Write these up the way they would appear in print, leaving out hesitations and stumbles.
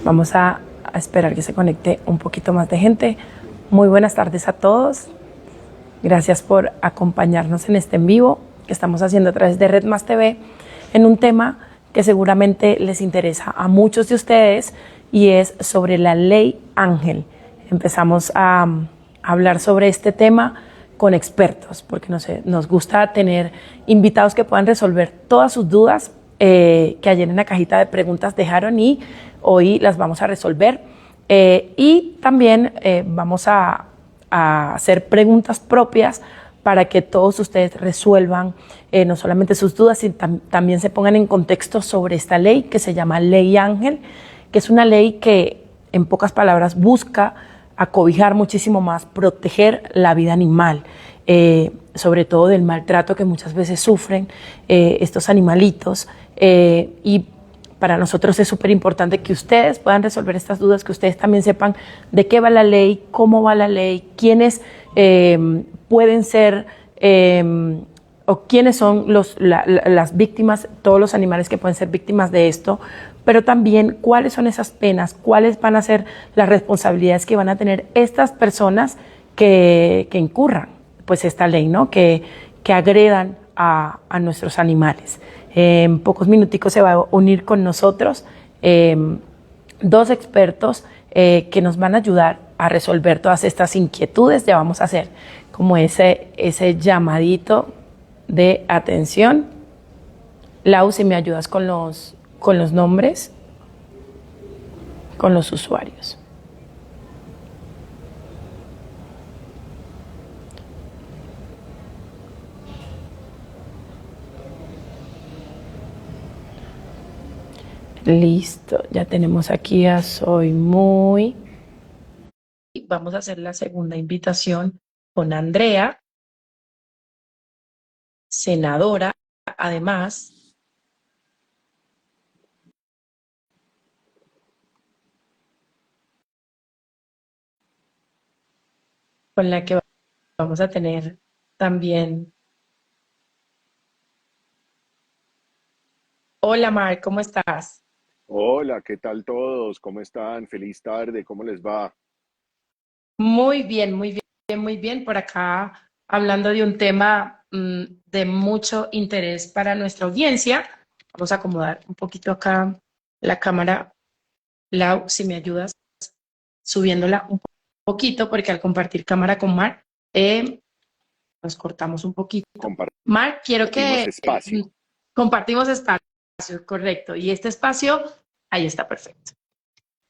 Vamos a esperar que se conecte un poquito más de gente. Muy buenas tardes a todos. Gracias por acompañarnos en este en vivo que estamos haciendo a través de Red Más TV en un tema que seguramente les interesa a muchos de ustedes y es sobre la ley Ángel. Empezamos a hablar sobre este tema con expertos porque nos gusta tener invitados que puedan resolver todas sus dudas que ayer en la cajita de preguntas dejaron y hoy las vamos a resolver. Y también vamos a hacer preguntas propias para que todos ustedes resuelvan no solamente sus dudas, sino también se pongan en contexto sobre esta ley que se llama Ley Ángel, que es una ley que, en pocas palabras, busca acobijar muchísimo más, proteger la vida animal, sobre todo del maltrato que muchas veces sufren estos animalitos. Y para nosotros es súper importante que ustedes puedan resolver estas dudas, que ustedes también sepan de qué va la ley, cómo va la ley, quiénes pueden ser o quiénes son las víctimas, todos los animales que pueden ser víctimas de esto, pero también cuáles son esas penas, cuáles van a ser las responsabilidades que van a tener estas personas que incurran pues esta ley, ¿no? Que agredan a nuestros animales. En pocos minuticos se va a unir con nosotros dos expertos que nos van a ayudar a resolver todas estas inquietudes. Ya vamos a hacer como ese llamadito de atención. Lau, si me ayudas con los nombres, con los usuarios. Listo, ya tenemos aquí a Soy Muy. Vamos a hacer la segunda invitación con Andrea, senadora, además, con la que vamos a tener también. Hola, Mar, ¿cómo estás? Hola, ¿qué tal todos? ¿Cómo están? Feliz tarde, ¿cómo les va? Muy bien, muy bien, muy bien. Por acá hablando de un tema de mucho interés para nuestra audiencia. Vamos a acomodar un poquito acá la cámara. Lau, si me ayudas subiéndola un poquito, porque al compartir cámara con Mar, nos cortamos un poquito. Mar, quiero Compartimos que espacio. compartimos espacio, correcto. Y este espacio, ahí está perfecto.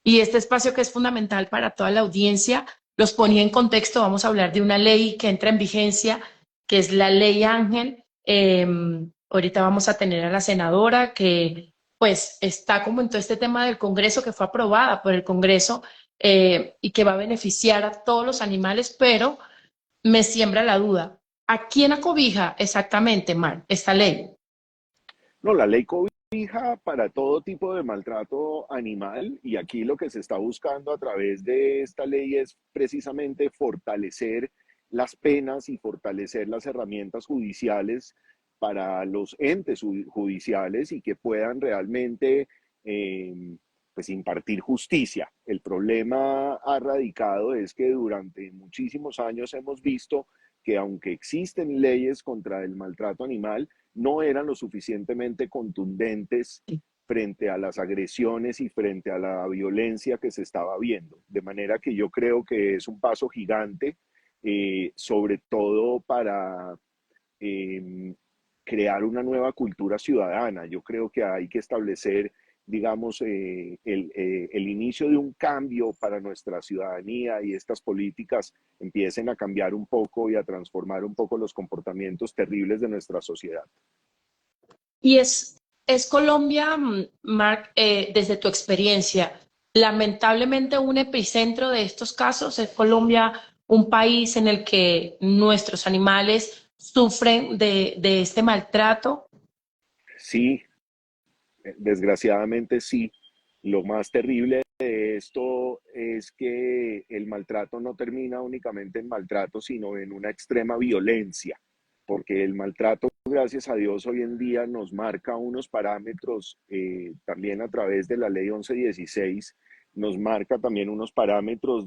Y este espacio que es fundamental para toda la audiencia, los ponía en contexto, vamos a hablar de una ley que entra en vigencia, que es la Ley Ángel. Ahorita vamos a tener a la senadora que pues está como en todo este tema del Congreso, que fue aprobada por el Congreso y que va a beneficiar a todos los animales, pero me siembra la duda. ¿A quién acobija exactamente, Mar, esta ley? No, la ley cobija para todo tipo de maltrato animal y aquí lo que se está buscando a través de esta ley es precisamente fortalecer las penas y fortalecer las herramientas judiciales para los entes judiciales y que puedan realmente pues impartir justicia. El problema ha radicado es que durante muchísimos años hemos visto que aunque existen leyes contra el maltrato animal, no eran lo suficientemente contundentes frente a las agresiones y frente a la violencia que se estaba viendo. De manera que yo creo que es un paso gigante, sobre todo para eh, crear una nueva cultura ciudadana. Yo creo que hay que establecer, digamos, el inicio de un cambio para nuestra ciudadanía y estas políticas empiecen a cambiar un poco y a transformar un poco los comportamientos terribles de nuestra sociedad. Y es Colombia, Mark, desde tu experiencia, lamentablemente un epicentro de estos casos. ¿Es Colombia un país en el que nuestros animales sufren de este maltrato? Sí, desgraciadamente sí. Lo más terrible de esto es que el maltrato no termina únicamente en maltrato, sino en una extrema violencia, porque el maltrato gracias a Dios, hoy en día nos marca unos parámetros, también a través de la ley 1116, nos marca también unos parámetros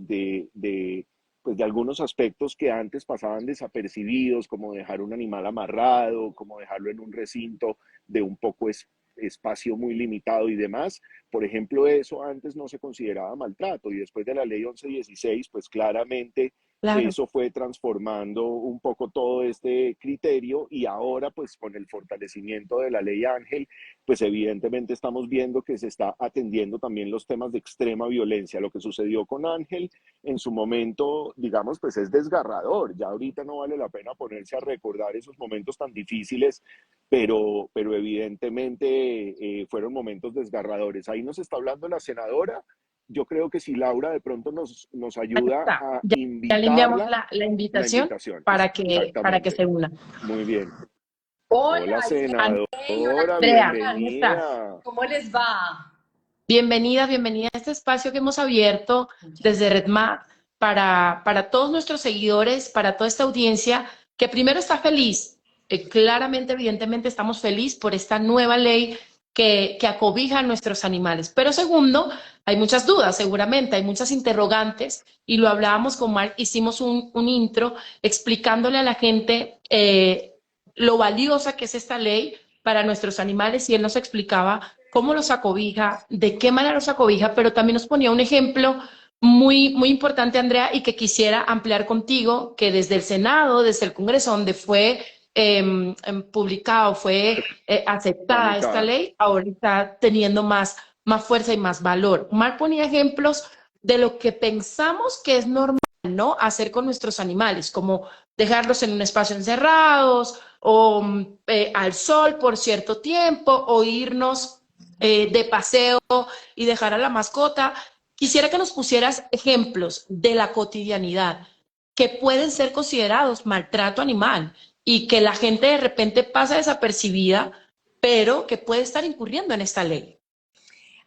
pues de algunos aspectos que antes pasaban desapercibidos, como dejar un animal amarrado, como dejarlo en un recinto de un poco espacio muy limitado y demás. Por ejemplo, eso antes no se consideraba maltrato y después de la ley 1116, pues claramente Claro. eso fue transformando un poco todo este criterio y ahora pues con el fortalecimiento de la ley Ángel, pues evidentemente estamos viendo que se está atendiendo también los temas de extrema violencia. Lo que sucedió con Ángel en su momento, digamos, pues es desgarrador. Ya ahorita no vale la pena ponerse a recordar esos momentos tan difíciles, pero evidentemente fueron momentos desgarradores. Ahí nos está hablando la senadora. Yo creo que si Laura de pronto nos Ahí ayuda está. a Ya le enviamos invitarla, la la invitación invitación, para que exactamente. se una. Muy bien. Hola, Hola, Isley, hola, senadora, Andrea, ¿cómo estás? bienvenida. ¿cómo les va? Bienvenida, bienvenida a este espacio que hemos abierto Muchas desde RedMat para todos nuestros seguidores, para toda esta audiencia que primero está feliz. Claramente, evidentemente, estamos felices por esta nueva ley que acobija a nuestros animales. Pero segundo, hay muchas dudas, seguramente, hay muchas interrogantes y lo hablábamos con Mark, hicimos un intro explicándole a la gente lo valiosa que es esta ley para nuestros animales y él nos explicaba cómo los acobija, de qué manera los acobija, pero también nos ponía un ejemplo muy importante, Andrea, y que quisiera ampliar contigo, que desde el Senado, desde el Congreso, donde fue publicado, fue aceptada esta Tramitada. ley, ahora está teniendo más fuerza y más valor. Marc ponía ejemplos de lo que pensamos que es normal, ¿no? Hacer con nuestros animales, como dejarlos en un espacio encerrados o al sol por cierto tiempo o irnos de paseo y dejar a la mascota. Quisiera que nos pusieras ejemplos de la cotidianidad que pueden ser considerados maltrato animal y que la gente de repente pasa desapercibida, pero que puede estar incurriendo en esta ley.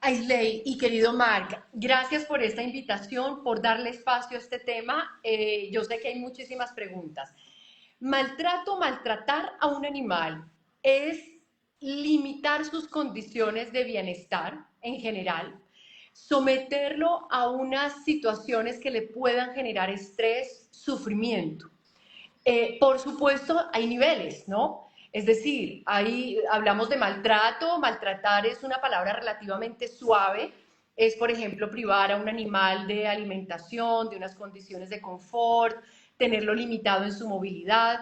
Isley y querido Marc, gracias por esta invitación, por darle espacio a este tema. Yo sé que hay muchísimas preguntas. Maltratar a un animal es limitar sus condiciones de bienestar en general, someterlo a unas situaciones que le puedan generar estrés, sufrimiento. Por supuesto, hay niveles, ¿no? Es decir, ahí hablamos de maltrato. Maltratar es una palabra relativamente suave. Es, por ejemplo, privar a un animal de alimentación, de unas condiciones de confort, tenerlo limitado en su movilidad.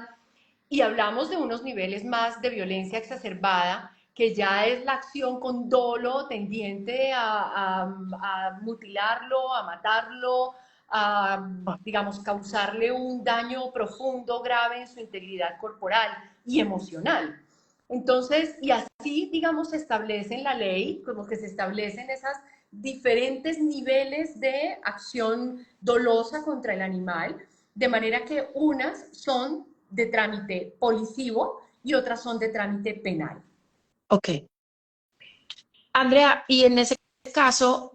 Y hablamos de unos niveles más de violencia exacerbada, que ya es la acción con dolo tendiente a mutilarlo, a matarlo, a, digamos, causarle un daño profundo, grave en su integridad corporal y emocional. Entonces, y así, digamos, se establece en la ley, como que se establecen esas diferentes niveles de acción dolosa contra el animal, de manera que unas son de trámite policivo y otras son de trámite penal. Ok. Andrea, y en ese caso,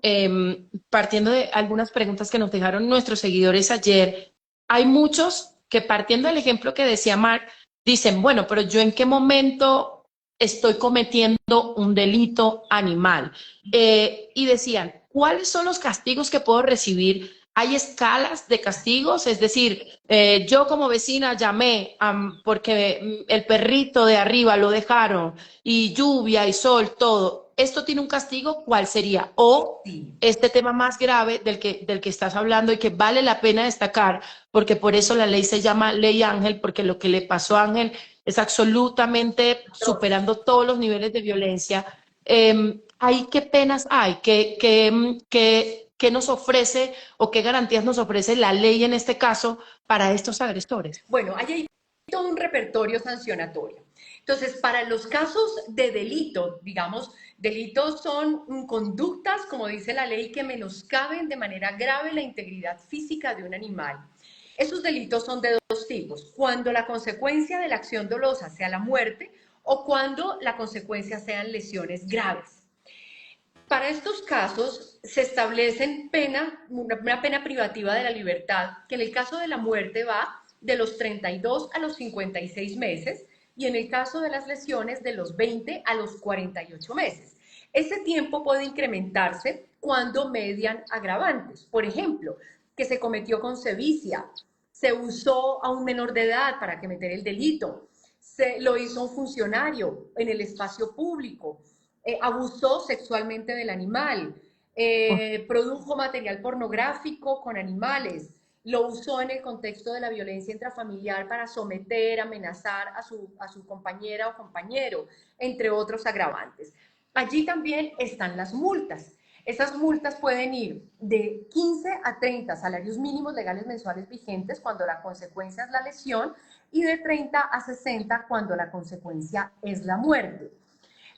partiendo de algunas preguntas que nos dejaron nuestros seguidores ayer, hay muchos que partiendo del ejemplo que decía Mark, dicen, bueno, pero yo en qué momento estoy cometiendo un delito animal. Y decían, ¿cuáles son los castigos que puedo recibir? Hay escalas de castigos, es decir, yo como vecina llamé porque el perrito de arriba lo dejaron y lluvia y sol, todo. ¿Esto tiene un castigo? ¿Cuál sería? O Sí. este tema más grave del que estás hablando y que vale la pena destacar, porque por eso la ley se llama Ley Ángel, porque lo que le pasó a Ángel es absolutamente superando todos los niveles de violencia. ¿Ahí qué penas hay? ¿Qué nos ofrece o qué garantías nos ofrece la ley en este caso para estos agresores? Bueno, hay todo un repertorio sancionatorio. Entonces, para los casos de delito, digamos, delitos son conductas, como dice la ley, que menoscaben de manera grave la integridad física de un animal. Esos delitos son de dos tipos: cuando la consecuencia de la acción dolosa sea la muerte o cuando la consecuencia sean lesiones graves. Para estos casos se establecen una pena privativa de la libertad, que en el caso de la muerte va de los 32 a los 56 meses, y en el caso de las lesiones de los 20 a los 48 meses. Ese tiempo puede incrementarse cuando median agravantes. Por ejemplo, que se cometió con sevicia, se usó a un menor de edad para cometer el delito, se lo hizo un funcionario en el espacio público, abusó sexualmente del animal, produjo material pornográfico con animales, lo usó en el contexto de la violencia intrafamiliar para someter, amenazar a su compañera o compañero, entre otros agravantes. Allí también están las multas. Esas multas pueden ir de 15 a 30 salarios mínimos legales mensuales vigentes cuando la consecuencia es la lesión y de 30 a 60 cuando la consecuencia es la muerte.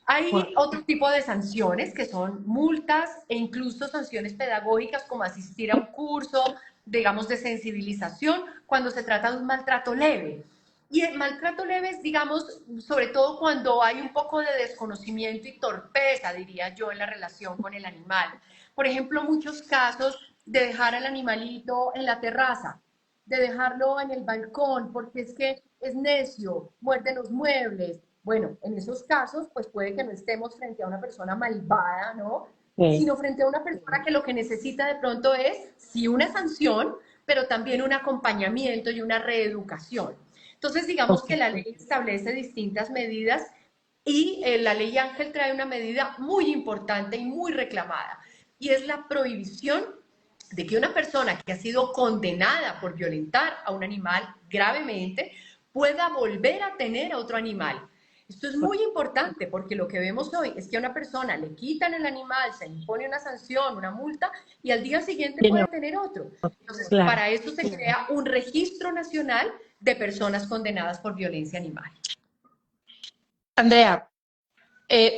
Hay otro tipo de sanciones que son multas e incluso sanciones pedagógicas como asistir a un curso, digamos, de sensibilización cuando se trata de un maltrato leve. Y el maltrato leve es, digamos, sobre todo cuando hay un poco de desconocimiento y torpeza, diría yo, en la relación con el animal. Por ejemplo, muchos casos de dejar al animalito en la terraza, de dejarlo en el balcón, porque es que es necio, muerde los muebles. Bueno, en esos casos, pues puede que no estemos frente a una persona malvada, ¿no? Sí. Sino frente a una persona que lo que necesita de pronto es, sí, una sanción, pero también un acompañamiento y una reeducación. Entonces, digamos Ok. que la ley establece distintas medidas y la ley Ángel trae una medida muy importante y muy reclamada, y es la prohibición de que una persona que ha sido condenada por violentar a un animal gravemente pueda volver a tener a otro animal. Esto es muy importante porque lo que vemos hoy es que a una persona le quitan el animal, se impone una sanción, una multa y al día siguiente Tiene puede otro, tener otro. Entonces, claro. para eso se crea un registro nacional de personas condenadas por violencia animal. Andrea,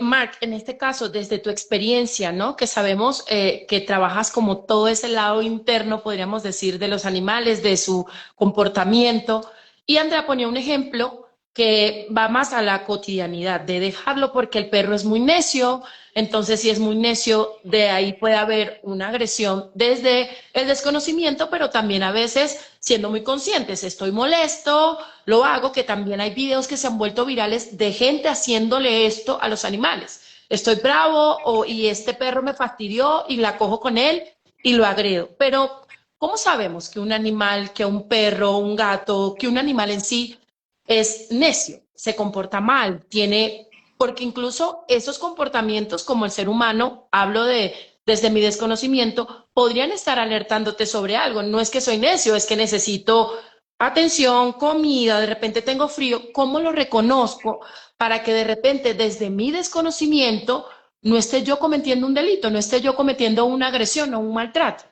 Mark, en este caso, desde tu experiencia, ¿no? Que sabemos que trabajas como todo ese lado interno, podríamos decir, de los animales, de su comportamiento. Y Andrea ponía un ejemplo que va más a la cotidianidad, de dejarlo porque el perro es muy necio. Entonces, si es muy necio, de ahí puede haber una agresión desde el desconocimiento, pero también a veces siendo muy conscientes. Estoy molesto, lo hago, que también hay videos que se han vuelto virales de gente haciéndole esto a los animales. Estoy bravo y este perro me fastidió y la cojo con él y lo agredo. Pero, ¿cómo sabemos que un animal, que un perro, un gato, que un animal en sí es necio, se comporta mal, tiene, porque incluso esos comportamientos como el ser humano, hablo de desde mi desconocimiento, podrían estar alertándote sobre algo. No es que soy necio, es que necesito atención, comida, de repente tengo frío. ¿Cómo lo reconozco para que de repente desde mi desconocimiento no esté yo cometiendo un delito, no esté yo cometiendo una agresión o un maltrato?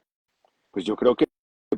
Pues yo creo que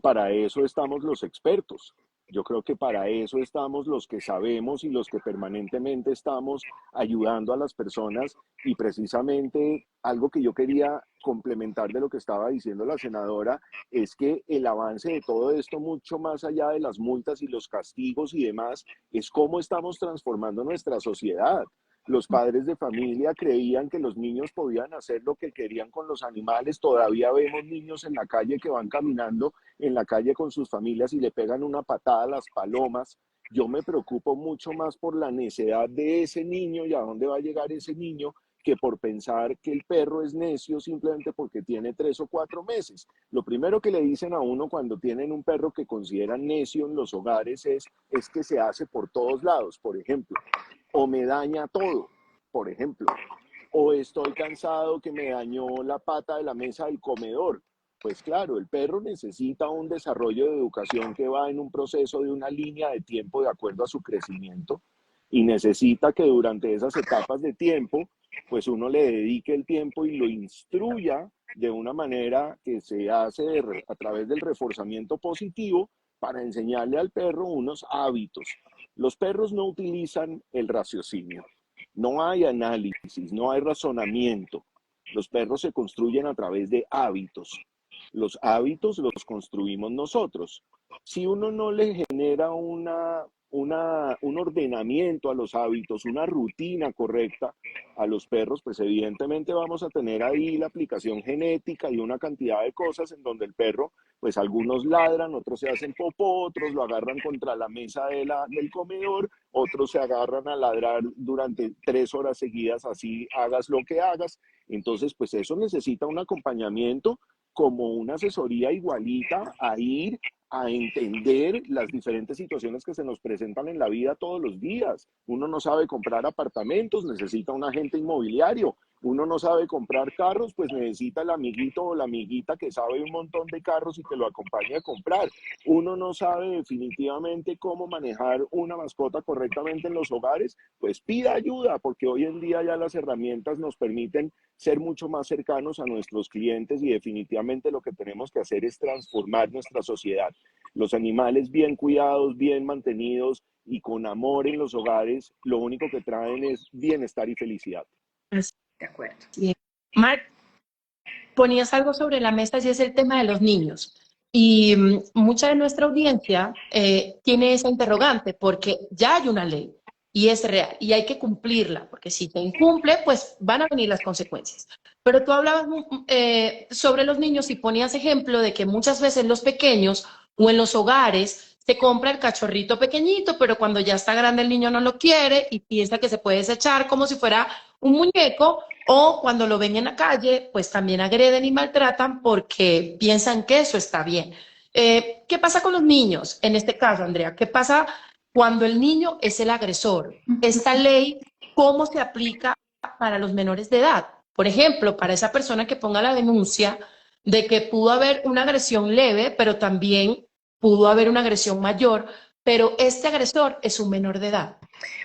para eso estamos los expertos. Yo creo que para eso estamos los que sabemos y los que permanentemente estamos ayudando a las personas. Y precisamente algo que yo quería complementar de lo que estaba diciendo la senadora es que el avance de todo esto, mucho más allá de las multas y los castigos y demás, es cómo estamos transformando nuestra sociedad. Los padres de familia creían que los niños podían hacer lo que querían con los animales. Todavía vemos niños en la calle que van caminando en la calle con sus familias y le pegan una patada a las palomas. Yo me preocupo mucho más por la necedad de ese niño y a dónde va a llegar ese niño que por pensar que el perro es necio simplemente porque tiene 3 o 4 meses. Lo primero que le dicen a uno cuando tienen un perro que consideran necio en los hogares es que se hace por todos lados, por ejemplo, o me daña todo, por ejemplo, o estoy cansado que me dañó la pata de la mesa del comedor. Pues claro, el perro necesita un desarrollo de educación que va en un proceso de una línea de tiempo de acuerdo a su crecimiento y necesita que durante esas etapas de tiempo, pues uno le dedique el tiempo y lo instruya de una manera que se hace a través del reforzamiento positivo para enseñarle al perro unos hábitos. Los perros no utilizan el raciocinio, no hay análisis, no hay razonamiento. Los perros se construyen a través de hábitos. Los hábitos los construimos nosotros. Si uno no le genera un ordenamiento a los hábitos, una rutina correcta a los perros, pues evidentemente vamos a tener ahí la aplicación genética y una cantidad de cosas en donde el perro, pues algunos ladran, otros se hacen popó, otros lo agarran contra la mesa del comedor, otros se agarran a ladrar durante 3 horas seguidas, así hagas lo que hagas. Entonces, pues eso necesita un acompañamiento como una asesoría igualita a ir a entender las diferentes situaciones que se nos presentan en la vida todos los días. Uno no sabe comprar apartamentos, necesita un agente inmobiliario. Uno no sabe comprar carros, pues necesita el amiguito o la amiguita que sabe un montón de carros y que lo acompañe a comprar. Uno no sabe definitivamente cómo manejar una mascota correctamente en los hogares, pues pida ayuda, porque hoy en día ya las herramientas nos permiten ser mucho más cercanos a nuestros clientes y definitivamente lo que tenemos que hacer es transformar nuestra sociedad. Los animales bien cuidados, bien mantenidos y con amor en los hogares, lo único que traen es bienestar y felicidad. De acuerdo. Bien. Marc, ponías algo sobre la mesa y es el tema de los niños. Y mucha de nuestra audiencia tiene esa interrogante porque ya hay una ley y es real y hay que cumplirla, porque si se incumple, pues van a venir las consecuencias. Pero tú hablabas sobre los niños y ponías ejemplo de que muchas veces los pequeños o en los hogares se compra el cachorrito pequeñito, pero cuando ya está grande el niño no lo quiere y piensa que se puede desechar como si fuera un muñeco, o cuando lo ven en la calle, pues también agreden y maltratan porque piensan que eso está bien. ¿Qué pasa con los niños? En este caso, Andrea, ¿qué pasa cuando el niño es el agresor? Esta ley, ¿cómo se aplica para los menores de edad? Por ejemplo, para esa persona que ponga la denuncia de que pudo haber una agresión leve, pero también pudo haber una agresión mayor, pero este agresor es un menor de edad.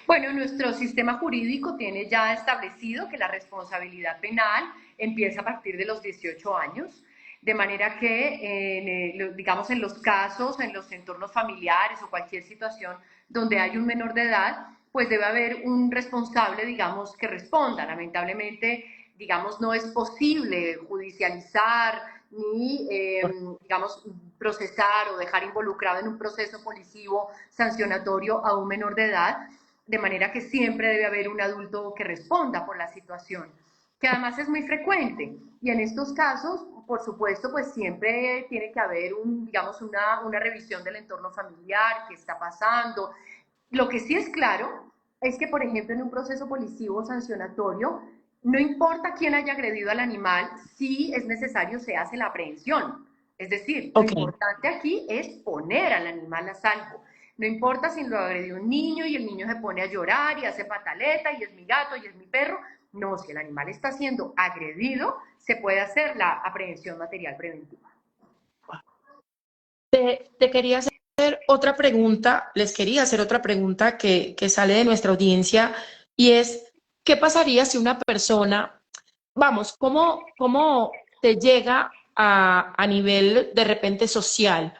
Bueno, nuestro sistema jurídico tiene ya establecido que la responsabilidad penal empieza a partir de los 18 años, de manera que, digamos, en los casos, en los entornos familiares o cualquier situación donde hay un menor de edad, pues debe haber un responsable, digamos, que responda. Lamentablemente, digamos, no es posible judicializar ni, digamos, procesar o dejar involucrado en un proceso policivo sancionatorio a un menor de edad, de manera que siempre debe haber un adulto que responda por la situación, que además es muy frecuente. Y en estos casos, por supuesto, pues siempre tiene que haber digamos, una revisión del entorno familiar, qué está pasando. Lo que sí es claro es que, por ejemplo, en un proceso policivo sancionatorio, no importa quién haya agredido al animal, si es necesario se hace la aprehensión. Es decir, lo importante aquí es poner al animal a salvo. No importa si lo agredió un niño y el niño se pone a llorar y hace pataleta y es mi gato y es mi perro. No, si el animal está siendo agredido, se puede hacer la aprehensión material preventiva. Te quería hacer otra pregunta, les quería hacer otra pregunta que sale de nuestra audiencia y es, ¿qué pasaría si una persona, vamos, cómo te llega a nivel de repente social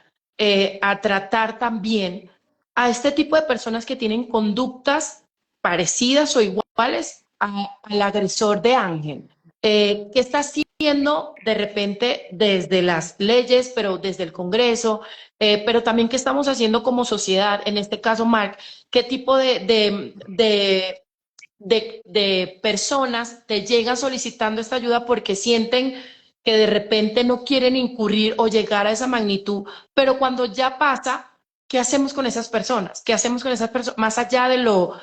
a tratar también a este tipo de personas que tienen conductas parecidas o iguales al agresor de Ángel? ¿Qué está haciendo de repente desde las leyes, pero desde el Congreso, pero también qué estamos haciendo como sociedad? En este caso, Marc, ¿qué tipo de personas te llegan solicitando esta ayuda porque sienten que de repente no quieren incurrir o llegar a esa magnitud, pero cuando ya pasa, ¿qué hacemos con esas personas? ¿Qué hacemos con esas personas? Más allá de lo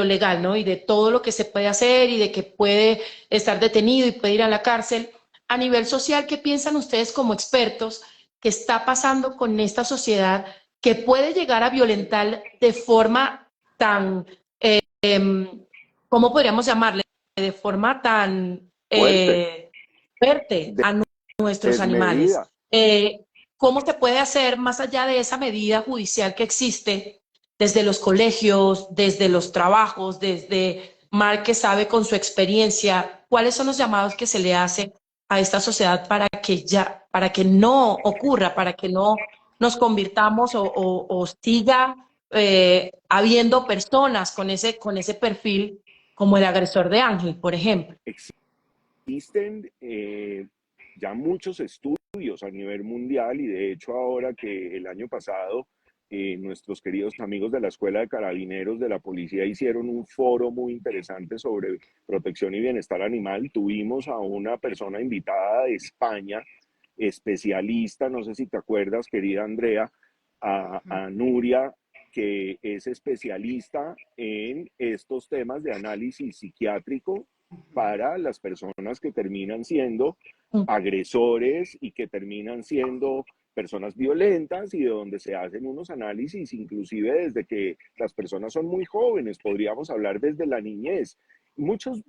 legal, ¿no? Y de todo lo que se puede hacer y de que puede estar detenido y puede ir a la cárcel. A nivel social, ¿qué piensan ustedes como expertos que está pasando con esta sociedad que puede llegar a violentar de forma tan, ¿cómo podríamos llamarle? De forma tan Fuerte, fuerte a nuestros animales. desmedida. ¿Cómo se puede hacer más allá de esa medida judicial que existe desde los colegios, desde los trabajos, desde Marc que sabe con su experiencia? ¿Cuáles son los llamados que se le hace a esta sociedad para que no ocurra, para que no nos convirtamos o siga habiendo personas con ese perfil como el agresor de Ángel, por ejemplo? Existen ya muchos estudios a nivel mundial y de hecho ahora que el año pasado nuestros queridos amigos de la Escuela de Carabineros de la Policía hicieron un foro muy interesante sobre protección y bienestar animal. Tuvimos a una persona invitada de España, especialista, no sé si te acuerdas, querida Andrea, a Nuria, que es especialista en estos temas de análisis psiquiátrico para las personas que terminan siendo agresores y que terminan siendo personas violentas, y de donde se hacen unos análisis inclusive desde que las personas son muy jóvenes, podríamos hablar desde la niñez. Muchas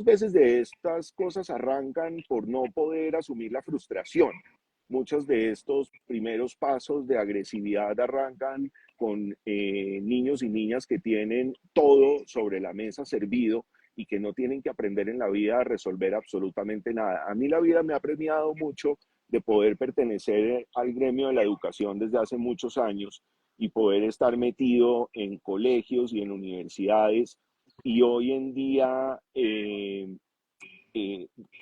veces de estas cosas arrancan por no poder asumir la frustración. Muchos de estos primeros pasos de agresividad arrancan con niños y niñas que tienen todo sobre la mesa servido y que no tienen que aprender en la vida a resolver absolutamente nada. A mí la vida me ha premiado mucho de poder pertenecer al gremio de la educación desde hace muchos años y poder estar metido en colegios y en universidades. Y hoy en día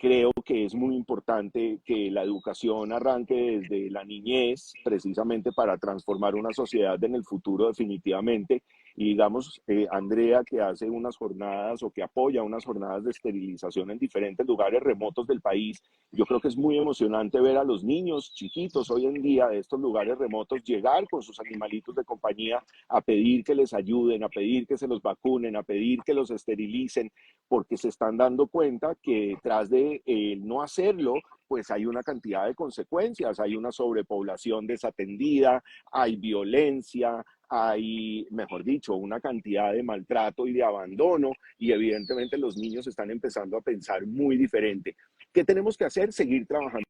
creo que es muy importante que la educación arranque desde la niñez, precisamente para transformar una sociedad en el futuro definitivamente. Y digamos, Andrea, que hace unas jornadas o que apoya unas jornadas de esterilización en diferentes lugares remotos del país, yo creo que es muy emocionante ver a los niños chiquitos hoy en día de estos lugares remotos llegar con sus animalitos de compañía a pedir que les ayuden, a pedir que se los vacunen, a pedir que los esterilicen, porque se están dando cuenta que detrás de no hacerlo, pues hay una cantidad de consecuencias, hay una sobrepoblación desatendida, hay violencia, hay, mejor dicho, una cantidad de maltrato y de abandono, y evidentemente los niños están empezando a pensar muy diferente. ¿Qué tenemos que hacer? Seguir trabajando.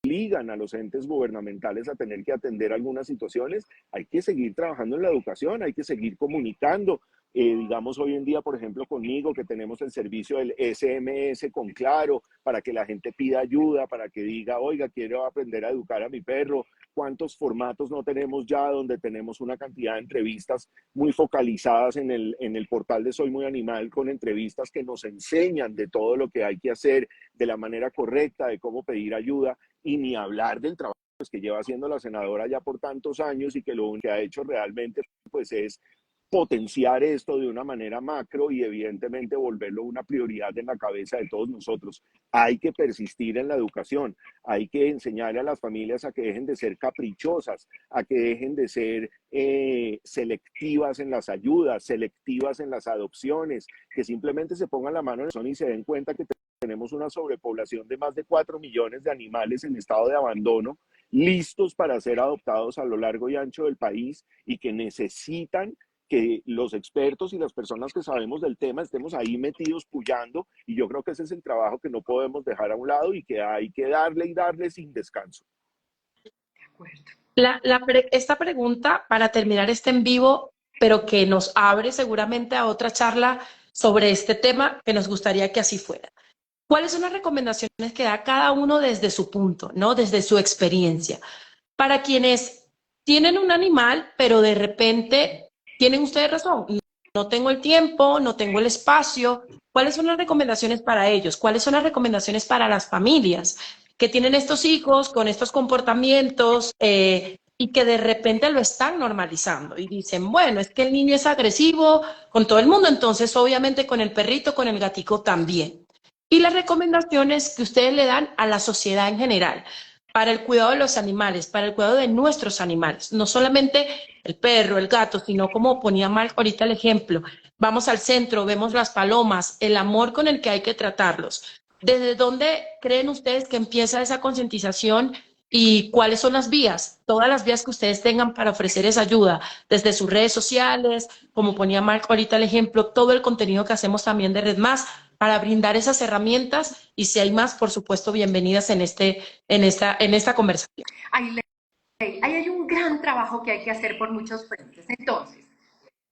Obligan a los entes gubernamentales a tener que atender algunas situaciones, hay que seguir trabajando en la educación, hay que seguir comunicando. Digamos, hoy en día, por ejemplo, conmigo, que tenemos el servicio del SMS con Claro, para que la gente pida ayuda, para que diga, oiga, quiero aprender a educar a mi perro. ¿Cuántos formatos no tenemos ya donde tenemos una cantidad de entrevistas muy focalizadas en el portal de Soy Muy Animal, con entrevistas que nos enseñan de todo lo que hay que hacer, de la manera correcta, de cómo pedir ayuda? Y ni hablar del trabajo pues, que lleva haciendo la senadora ya por tantos años, y que lo único que ha hecho realmente pues, es potenciar esto de una manera macro y evidentemente volverlo una prioridad en la cabeza de todos nosotros. Hay que persistir en la educación, hay que enseñarle a las familias a que dejen de ser caprichosas, a que dejen de ser selectivas en las ayudas, selectivas en las adopciones, que simplemente se pongan la mano en el corazón y se den cuenta que tenemos una sobrepoblación de más de 4 millones de animales en estado de abandono, listos para ser adoptados a lo largo y ancho del país, y que necesitan que los expertos y las personas que sabemos del tema estemos ahí metidos puyando, y yo creo que ese es el trabajo que no podemos dejar a un lado y que hay que darle y darle sin descanso. De acuerdo. Esta pregunta, para terminar este en vivo, pero que nos abre seguramente a otra charla sobre este tema, que nos gustaría que así fuera. ¿Cuáles son las recomendaciones que da cada uno desde su punto, ¿no? Desde su experiencia? Para quienes tienen un animal, pero de repente tienen ustedes razón, no tengo el tiempo, no tengo el espacio. ¿Cuáles son las recomendaciones para ellos? ¿Cuáles son las recomendaciones para las familias que tienen estos hijos con estos comportamientos y que de repente lo están normalizando? Y dicen, bueno, es que el niño es agresivo con todo el mundo, entonces obviamente con el perrito, con el gatico también. Y las recomendaciones que ustedes le dan a la sociedad en general para el cuidado de los animales, para el cuidado de nuestros animales, no solamente el perro, el gato, sino como ponía Mark ahorita el ejemplo, vamos al centro, vemos las palomas, el amor con el que hay que tratarlos. ¿Desde dónde creen ustedes que empieza esa concientización y cuáles son las vías? Todas las vías que ustedes tengan para ofrecer esa ayuda, desde sus redes sociales, como ponía Mark ahorita el ejemplo, todo el contenido que hacemos también de Red Más, para brindar esas herramientas, y si hay más, por supuesto, bienvenidas en esta conversación. Ahí hay un gran trabajo que hay que hacer por muchos frentes. Entonces,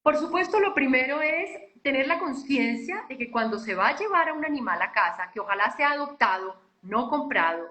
por supuesto, lo primero es tener la conciencia de que cuando se va a llevar a un animal a casa, que ojalá sea adoptado, no comprado,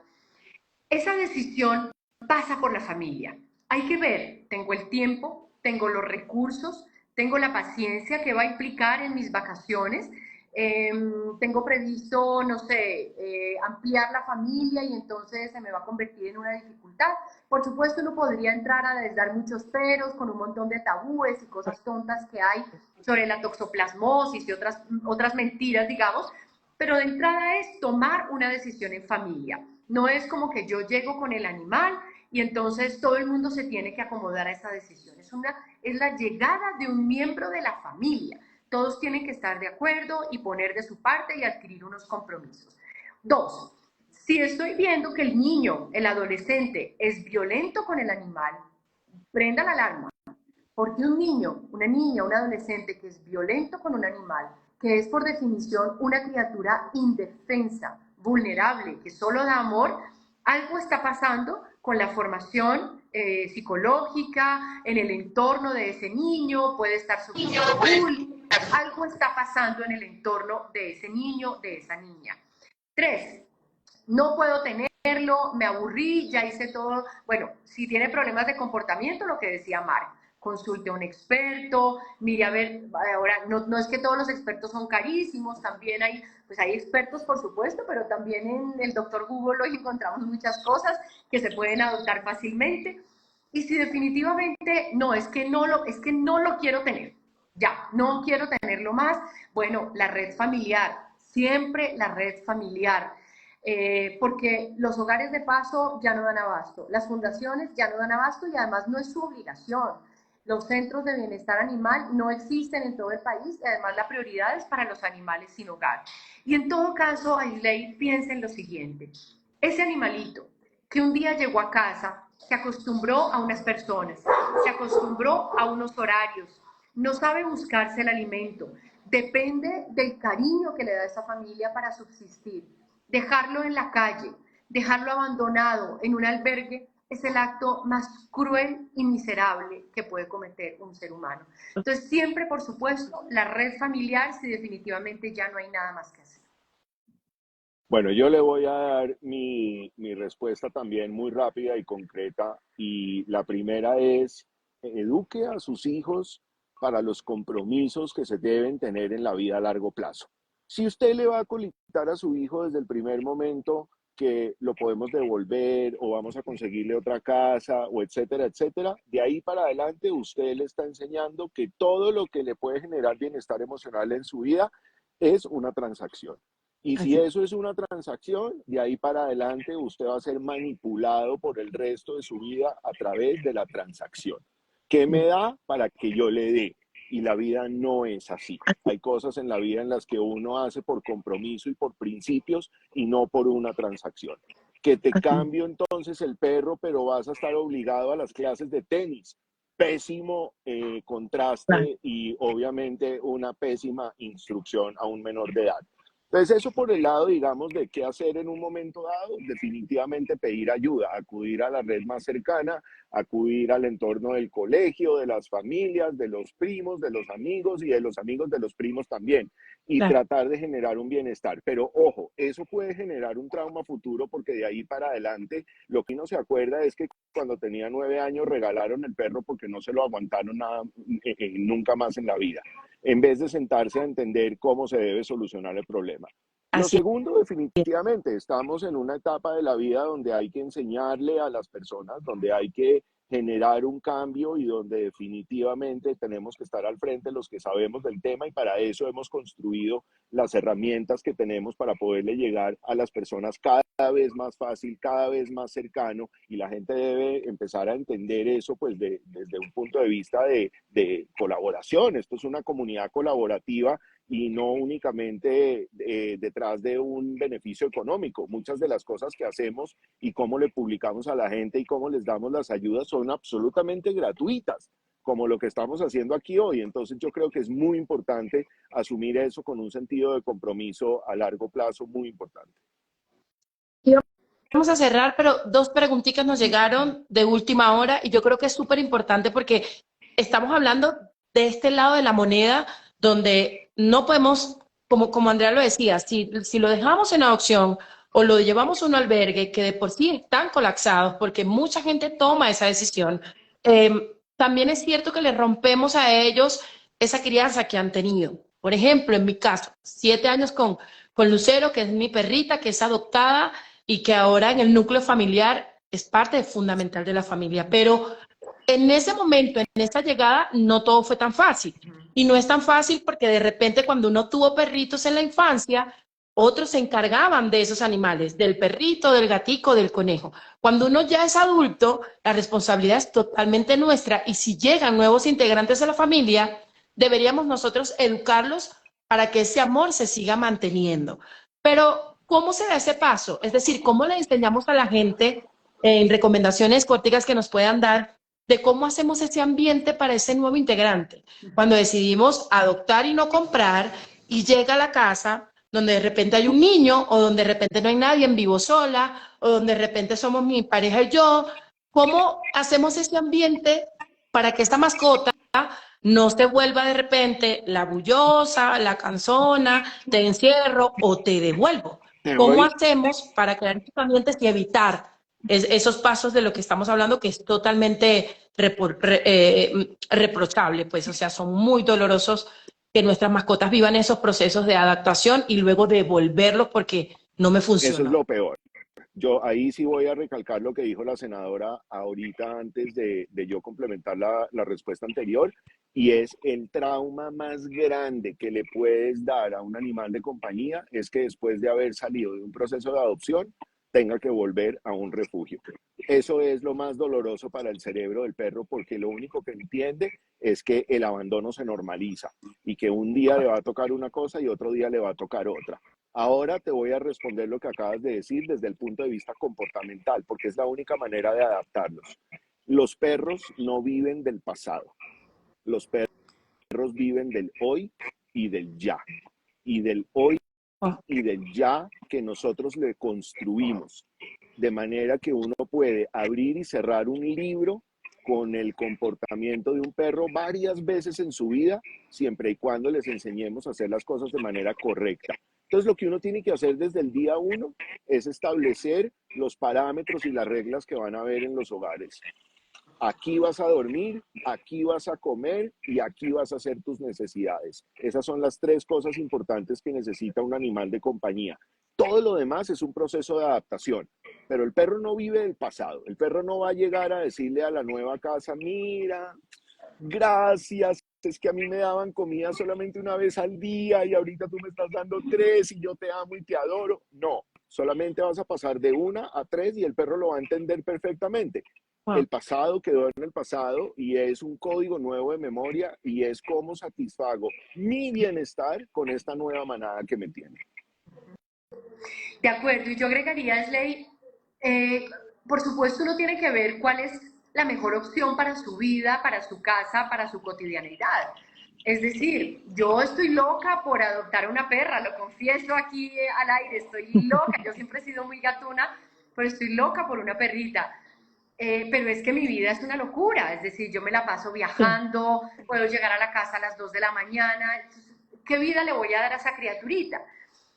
esa decisión pasa por la familia. Hay que ver, tengo el tiempo, tengo los recursos, tengo la paciencia que va a implicar en mis vacaciones, tengo previsto, no sé, ampliar la familia y entonces se me va a convertir en una dificultad. Por supuesto, uno podría entrar a dar muchos peros con un montón de tabúes y cosas tontas que hay sobre la toxoplasmosis y otras mentiras, digamos, pero de entrada es tomar una decisión en familia. No es como que yo llego con el animal y entonces todo el mundo se tiene que acomodar a esa decisión. Es la llegada de un miembro de la familia. Todos tienen que estar de acuerdo y poner de su parte y adquirir unos compromisos. 2, si estoy viendo que el niño, el adolescente, es violento con el animal, prenda la alarma. Porque un niño, una niña, un adolescente que es violento con un animal, que es por definición una criatura indefensa, vulnerable, que solo da amor, algo está pasando con la formación psicológica, en el entorno de ese niño, puede estar sufriendo bullying, algo está pasando en el entorno de ese niño, de esa niña. 3, no puedo tenerlo, me aburrí, ya hice todo. Bueno, si tiene problemas de comportamiento, lo que decía Marc, consulte a un experto, mire a ver, ahora no es que todos los expertos son carísimos, también hay expertos por supuesto, pero también en el doctor Google hoy encontramos muchas cosas que se pueden adoptar fácilmente. Y si definitivamente es que no lo quiero tener, ya, no quiero tenerlo más, bueno, la red familiar, siempre la red familiar. Porque los hogares de paso ya no dan abasto, las fundaciones ya no dan abasto y además no es su obligación. Los centros de bienestar animal no existen en todo el país y además la prioridad es para los animales sin hogar. Y en todo caso, Aisley, piensa en lo siguiente. Ese animalito que un día llegó a casa, se acostumbró a unas personas, se acostumbró a unos horarios, no sabe buscarse el alimento, depende del cariño que le da esa familia para subsistir. Dejarlo en la calle, dejarlo abandonado en un albergue, es el acto más cruel y miserable que puede cometer un ser humano. Entonces, siempre, por supuesto, la red familiar, si definitivamente ya no hay nada más que hacer. Bueno, yo le voy a dar mi respuesta también muy rápida y concreta. Y la primera es, eduque a sus hijos para los compromisos que se deben tener en la vida a largo plazo. Si usted le va a colitar a su hijo desde el primer momento que lo podemos devolver o vamos a conseguirle otra casa o etcétera, etcétera, de ahí para adelante usted le está enseñando que todo lo que le puede generar bienestar emocional en su vida es una transacción. Y si eso es una transacción, de ahí para adelante usted va a ser manipulado por el resto de su vida a través de la transacción. ¿Qué me da para que yo le dé? Y la vida no es así. Hay cosas en la vida en las que uno hace por compromiso y por principios y no por una transacción. Que te cambio entonces el perro, pero vas a estar obligado a las clases de tenis. Pésimo contraste y obviamente una pésima instrucción a un menor de edad. Entonces eso por el lado, digamos, de qué hacer en un momento dado, definitivamente pedir ayuda, acudir a la red más cercana, acudir al entorno del colegio, de las familias, de los primos, de los amigos y de los amigos de los primos también, y tratar de generar un bienestar. Pero ojo, eso puede generar un trauma futuro porque de ahí para adelante lo que uno se acuerda es que cuando tenía 9 años regalaron el perro porque no se lo aguantaron nada, nunca más en la vida, en vez de sentarse a entender cómo se debe solucionar el problema. Lo segundo, definitivamente, estamos en una etapa de la vida donde hay que enseñarle a las personas, donde hay que generar un cambio y donde definitivamente tenemos que estar al frente los que sabemos del tema y para eso hemos construido las herramientas que tenemos para poderle llegar a las personas cada vez más fácil, cada vez más cercano y la gente debe empezar a entender eso pues desde un punto de vista de colaboración. Esto es una comunidad colaborativa y no únicamente detrás de un beneficio económico. Muchas de las cosas que hacemos y cómo le publicamos a la gente y cómo les damos las ayudas son absolutamente gratuitas, como lo que estamos haciendo aquí hoy. Entonces yo creo que es muy importante asumir eso con un sentido de compromiso a largo plazo muy importante. Vamos a cerrar, pero 2 preguntitas nos llegaron de última hora y yo creo que es súper importante porque estamos hablando de este lado de la moneda donde no podemos, como Andrea lo decía, si lo dejamos en adopción o lo llevamos a un albergue que de por sí están colapsados porque mucha gente toma esa decisión, también es cierto que le rompemos a ellos esa crianza que han tenido. Por ejemplo, en mi caso, 7 años con Lucero, que es mi perrita, que es adoptada y que ahora en el núcleo familiar es parte fundamental de la familia. Pero en ese momento, en esa llegada, no todo fue tan fácil. Y no es tan fácil porque de repente cuando uno tuvo perritos en la infancia, otros se encargaban de esos animales, del perrito, del gatico, del conejo. Cuando uno ya es adulto, la responsabilidad es totalmente nuestra y si llegan nuevos integrantes a la familia, deberíamos nosotros educarlos para que ese amor se siga manteniendo. Pero, ¿cómo se da ese paso? Es decir, ¿cómo le enseñamos a la gente en recomendaciones corticas que nos puedan dar de cómo hacemos ese ambiente para ese nuevo integrante? Cuando decidimos adoptar y no comprar y llega a la casa donde de repente hay un niño o donde de repente no hay nadie, en vivo sola o donde de repente somos mi pareja y yo, ¿cómo hacemos ese ambiente para que esta mascota no se vuelva de repente la bullosa, la cansona, te encierro o te devuelvo? Te ¿Cómo voy, hacemos para crear estos ambientes y evitar esos pasos de lo que estamos hablando que es totalmente reprochable? Pues, o sea, son muy dolorosos que nuestras mascotas vivan esos procesos de adaptación y luego devolverlos porque no me eso es funcionó. lo peor. Yo ahí sí voy a recalcar lo que dijo la senadora ahorita antes de yo complementar la respuesta anterior, y es el trauma más grande que le puedes dar a un animal de compañía es que después de haber salido de un proceso de adopción tenga que volver a un refugio. Eso es lo más doloroso para el cerebro del perro porque lo único que entiende es que el abandono se normaliza y que un día le va a tocar una cosa y otro día le va a tocar otra. Ahora te voy a responder lo que acabas de decir desde el punto de vista comportamental, porque es la única manera de adaptarlos. Los perros no viven del pasado, los perros viven del hoy y del ya, y del hoy y del ya que nosotros le construimos, de manera que uno puede abrir y cerrar un libro con el comportamiento de un perro varias veces en su vida, siempre y cuando les enseñemos a hacer las cosas de manera correcta. Entonces, lo que uno tiene que hacer desde el día uno es establecer los parámetros y las reglas que van a haber en los hogares. Aquí vas a dormir, aquí vas a comer y aquí vas a hacer tus necesidades. Esas son las tres cosas importantes que necesita un animal de compañía. Todo lo demás es un proceso de adaptación, pero el perro no vive del pasado. El perro no va a llegar a decirle a la nueva casa, mira, gracias, es que a mí me daban comida solamente una vez al día y ahorita tú me estás dando tres y yo te amo y te adoro. No, solamente vas a pasar de una a tres y el perro lo va a entender perfectamente. El pasado quedó en el pasado y es un código nuevo de memoria y es cómo satisfago mi bienestar con esta nueva manada que me tiene. De acuerdo, y yo agregaría, Slay, por supuesto uno tiene que ver cuál es la mejor opción para su vida, para su casa, para su cotidianidad. Es decir, yo estoy loca por adoptar una perra, lo confieso aquí al aire, estoy loca, yo siempre he sido muy gatuna, pero estoy loca por una perrita. Pero es que mi vida es una locura, es decir, yo me la paso viajando, puedo llegar a la casa a las 2 de la mañana, entonces, ¿qué vida le voy a dar a esa criaturita?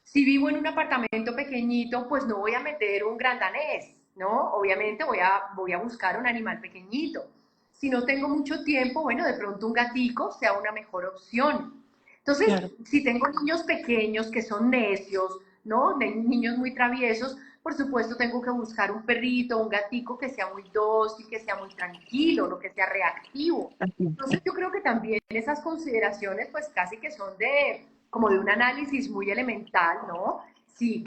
Si vivo en un apartamento pequeñito, pues no voy a meter un gran danés, ¿no? Obviamente voy a buscar un animal pequeñito. Si no tengo mucho tiempo, bueno, de pronto un gatico sea una mejor opción. Entonces, Claro. si tengo niños pequeños que son necios, ¿no? De niños muy traviesos, por supuesto tengo que buscar un perrito, un gatico que sea muy dócil, que sea muy tranquilo, no que sea reactivo. Entonces yo creo que también esas consideraciones pues casi que son de como de un análisis muy elemental, ¿no? Si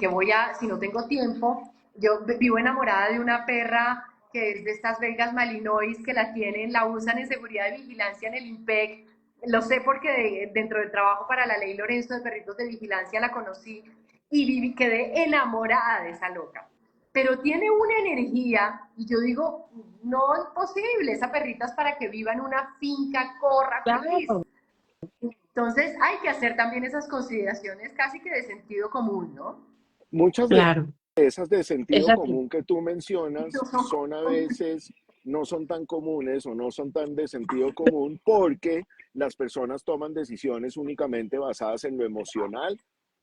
no tengo tiempo, yo vivo enamorada de una perra que es de estas belgas malinois que la tienen, la usan en seguridad de vigilancia en el IMPEC. Lo sé porque dentro del trabajo para la ley Lorenzo de perritos de vigilancia la conocí y quedé enamorada de esa loca. Pero tiene una energía, y yo digo, no es posible, esa perrita es para que viva en una finca, corra feliz. Claro. Entonces hay que hacer también esas consideraciones casi que de sentido común, ¿no? Muchas de Claro. esas de Es sentido así. común que tú mencionas son a veces, no son tan comunes o no son tan de sentido común porque las personas toman decisiones únicamente basadas en lo emocional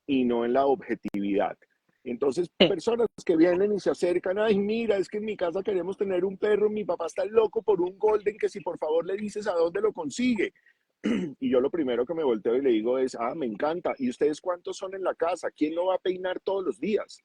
y no en la objetividad. Entonces, Sí. personas que vienen y se acercan, ay, mira, es que en mi casa queremos tener un perro, mi papá está loco por un golden, que si por favor le dices a dónde lo consigue. Y yo lo primero que me volteo y le digo es, ah, me encanta. ¿Y ustedes cuántos son en la casa? ¿Quién lo va a peinar todos los días?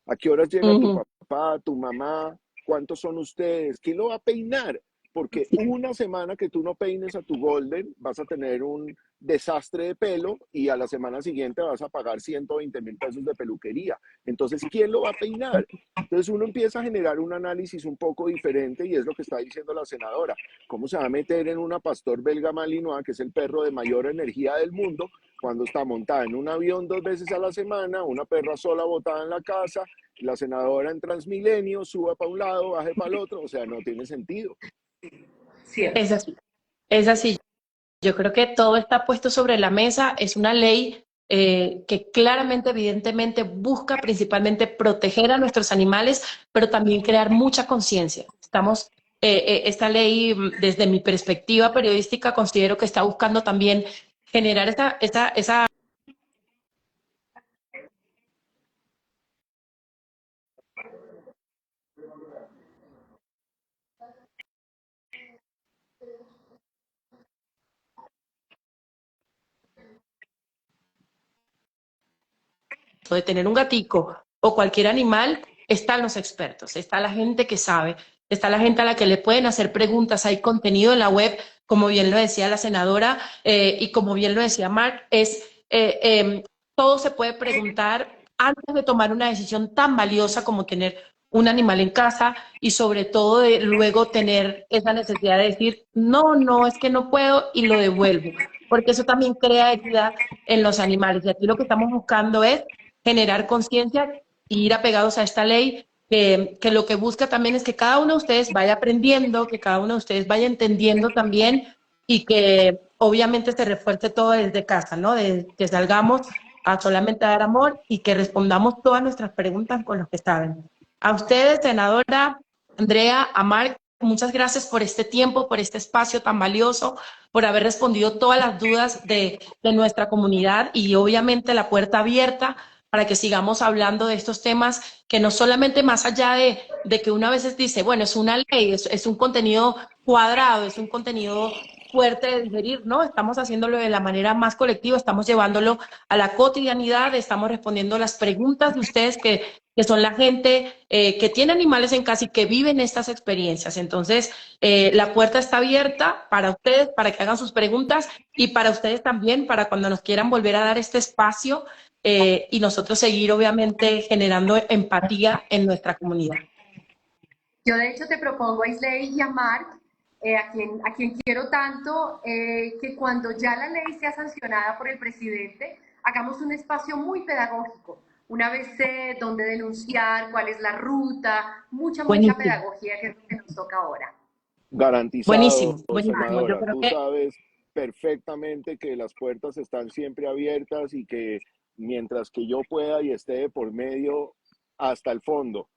¿A qué horas llega tu Ujú. papá, tu mamá? ¿Cuántos son ustedes? ¿Quién lo va a peinar? Porque una semana que tú no peines a tu Golden, vas a tener un desastre de pelo y a la semana siguiente vas a pagar 120.000 pesos de peluquería. Entonces, ¿quién lo va a peinar? Entonces uno empieza a generar un análisis un poco diferente y es lo que está diciendo la senadora. ¿Cómo se va a meter en una pastor belga malinois, que es el perro de mayor energía del mundo, cuando está montada en un avión 2 veces a la semana, una perra sola botada en la casa, la senadora en Transmilenio, suba para un lado, baje para el otro? O sea, no tiene sentido. Cierto. Es así, es así. Yo creo que todo está puesto sobre la mesa. Es una ley que claramente, evidentemente, busca principalmente proteger a nuestros animales, pero también crear mucha conciencia. Esta ley, desde mi perspectiva periodística, considero que está buscando también generar esa de tener un gatico o cualquier animal, están los expertos, está la gente que sabe, está la gente a la que le pueden hacer preguntas, hay contenido en la web, como bien lo decía la senadora y como bien lo decía Mark, todo se puede preguntar antes de tomar una decisión tan valiosa como tener un animal en casa y sobre todo de luego tener esa necesidad de decir, no, no, es que no puedo y lo devuelvo, porque eso también crea equidad en los animales. Y aquí lo que estamos buscando es generar conciencia y ir apegados a esta ley que lo que busca también es que cada uno de ustedes vaya aprendiendo, que cada uno de ustedes vaya entendiendo también y que obviamente se refuerce todo desde casa, ¿no? De que salgamos a solamente dar amor y que respondamos todas nuestras preguntas con los que saben. A ustedes, senadora Andrea, a Marc, muchas gracias por este tiempo, por este espacio tan valioso, por haber respondido todas las dudas de nuestra comunidad y obviamente la puerta abierta para que sigamos hablando de estos temas que no solamente más allá de que una vez dice, bueno, es una ley, es un contenido cuadrado, es un contenido fuerte de digerir, ¿no? Estamos haciéndolo de la manera más colectiva, estamos llevándolo a la cotidianidad, estamos respondiendo las preguntas de ustedes que son la gente que tiene animales en casa y que viven estas experiencias. Entonces, la puerta está abierta para ustedes, para que hagan sus preguntas y para ustedes también, para cuando nos quieran volver a dar este espacio y nosotros seguir, obviamente, generando empatía en nuestra comunidad. Yo de hecho te propongo a Isley y a Mark, a quien quiero tanto, que cuando ya la ley sea sancionada por el presidente, hagamos un espacio muy pedagógico. Una vez dónde denunciar, cuál es la ruta, mucha Buenísimo, pedagogía que es lo que nos toca ahora. Garantizado, buenísimo, buenísimo. Yo senadora. creo Tú que sabes perfectamente que las puertas están siempre abiertas y que mientras que yo pueda y esté de por medio hasta el fondo.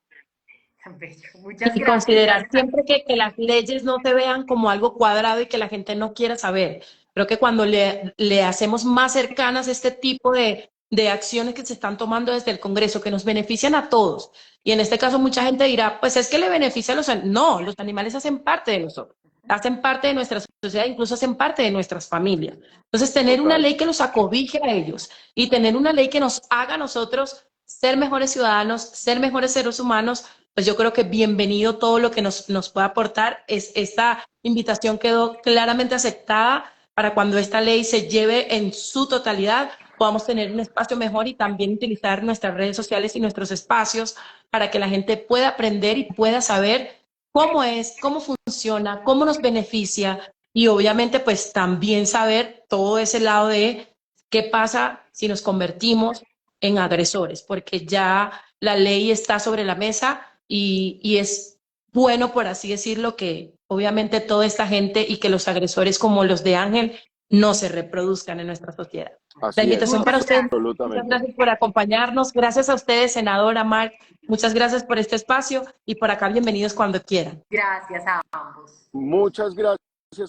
Tan bello. Muchas y gracias. considerar siempre que las leyes no se vean como algo cuadrado y que la gente no quiera saber. Creo que cuando le hacemos más cercanas este tipo de acciones que se están tomando desde el Congreso, que nos benefician a todos, y en este caso mucha gente dirá, pues es que le beneficia a los animales. No, los animales hacen parte de nosotros, hacen parte de nuestra sociedad, incluso hacen parte de nuestras familias. Entonces, tener una Total. ley que los acobije a ellos y tener una ley que nos haga a nosotros ser mejores ciudadanos, ser mejores seres humanos, pues yo creo que bienvenido todo lo que nos pueda aportar. Esta invitación quedó claramente aceptada para cuando esta ley se lleve en su totalidad, podamos tener un espacio mejor y también utilizar nuestras redes sociales y nuestros espacios para que la gente pueda aprender y pueda saber cómo es, cómo funciona, cómo nos beneficia y obviamente pues también saber todo ese lado de qué pasa si nos convertimos en agresores, porque ya la ley está sobre la mesa y es bueno, por así decirlo, que obviamente toda esta gente y que los agresores como los de Ángel no se reproduzcan en nuestra sociedad. La Así es, invitación para Muchas ustedes, gracias. muchas absolutamente. gracias por acompañarnos, gracias a ustedes, senadora Mark, muchas gracias por este espacio y por acá bienvenidos cuando quieran. Gracias a ambos. Muchas gracias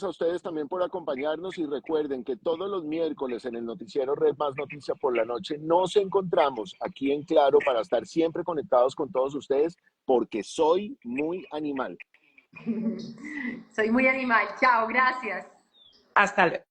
a ustedes también por acompañarnos y recuerden que todos los miércoles en el noticiero Red Más Noticia por la noche nos encontramos aquí en Claro para estar siempre conectados con todos ustedes porque soy muy animal. Soy muy animal. Chao, gracias. Hasta luego.